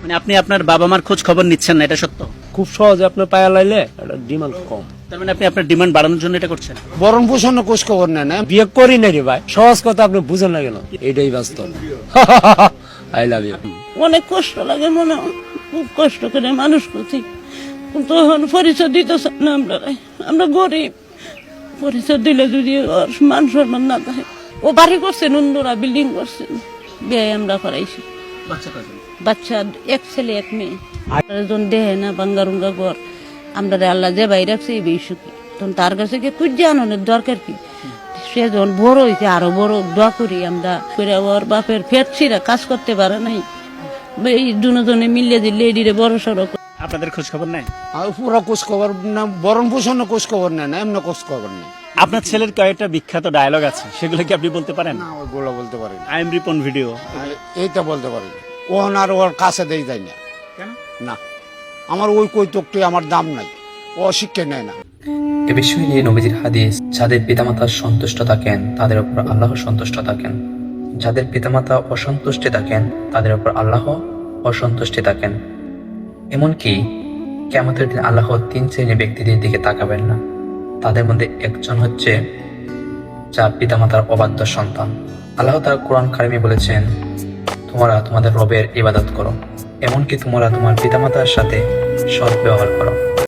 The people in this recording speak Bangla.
মানে আপনি আপনার বাবা মার খোঁজ খবর নিচ্ছেন না, এটা সত্য? খুব সহজে আপনার পায়া লাইলে এটা ডিমান্ড কম। তার মানে আপনি আপনার ডিমান্ড বাড়ানোর জন্য এটা করছেন? বরণ পোষণ খোঁজ খবর নেন না, বিয়ে করি না রে ভাই, সহজ কথা আপনি বুঝেন না কেন, এটাই বাস্তব। I love you. অনেক কষ্ট লাগে, মনে হয় খুব কষ্ট করে মানুষ করছি, কিন্তু এখন পরিচয় দিতেছে না। আমরা গরিব, পরিচয় দিলে যদি ওর মান সম্মান না থাকে। ও বাড়ি করছেন, অন্যরা বিল্ডিং করছেন, বিয়ে আমরা করাইছি। বাচ্চা কয়জন? বাচ্চা এক ছেলে এক মেয়ে। একজন দেহে না বাঙ্গারুঙ্গা ঘর, আমরা আল্লাহ যে বাইরে রাখছে এই বেশি, তখন তার কাছে কি খুঁজে আনানোর দরকার কি? সে যখন বড় হয়েছে আরো বড় দোয়া করি আমরা করে। ওর বাপের ফেটছিরা কাজ করতে পারে নাই, এই দুজনে মিলিয়ে দিলে লেডিরে বড় সড়ক। আপনাদের খোঁজ খবর নেই? আর পুরো খোঁজ খবর না, বরণ পোষণ খোঁজ খবর নেন না, এমনি খোঁজ খবর নেই। আপনার ছেলের কয়েকটা বিখ্যাত ডায়লগ আছে, সেগুলো কি আপনি বলতে পারেন? না, ওগুলো বলতে পারি না। I am Ripon video. এইটা বলতে পারি না। ওহন আর ওর কাছে দেই যায় না। কেন? না, আমার ওই কৈতকটি আমার দাম নাই, ও শিক্ষা নেয় না। এ বিষয় নিয়ে নবীজির হাদিস, যাদের পিতামাতা সন্তুষ্ট থাকেন তাদের উপর আল্লাহ সন্তুষ্ট থাকেন, যাদের পিতামাতা অসন্তুষ্টে থাকেন তাদের উপর আল্লাহ অসন্তুষ্টে থাকেন। এমনকি কিয়ামতের দিন আল্লাহ 3 শ্রেণীর ব্যক্তিদের দিকে তাকাবেন না। তাদের মধ্যে একজন হচ্ছে যার পিতামাতার অবাধ্য সন্তান। আল্লাহ তার কোরআন কারিমে বলেছেন, তোমরা তোমাদের রবের ইবাদত করো, এমনকি তোমরা তোমার পিতামাতার সাথে সৎ ব্যবহার করো।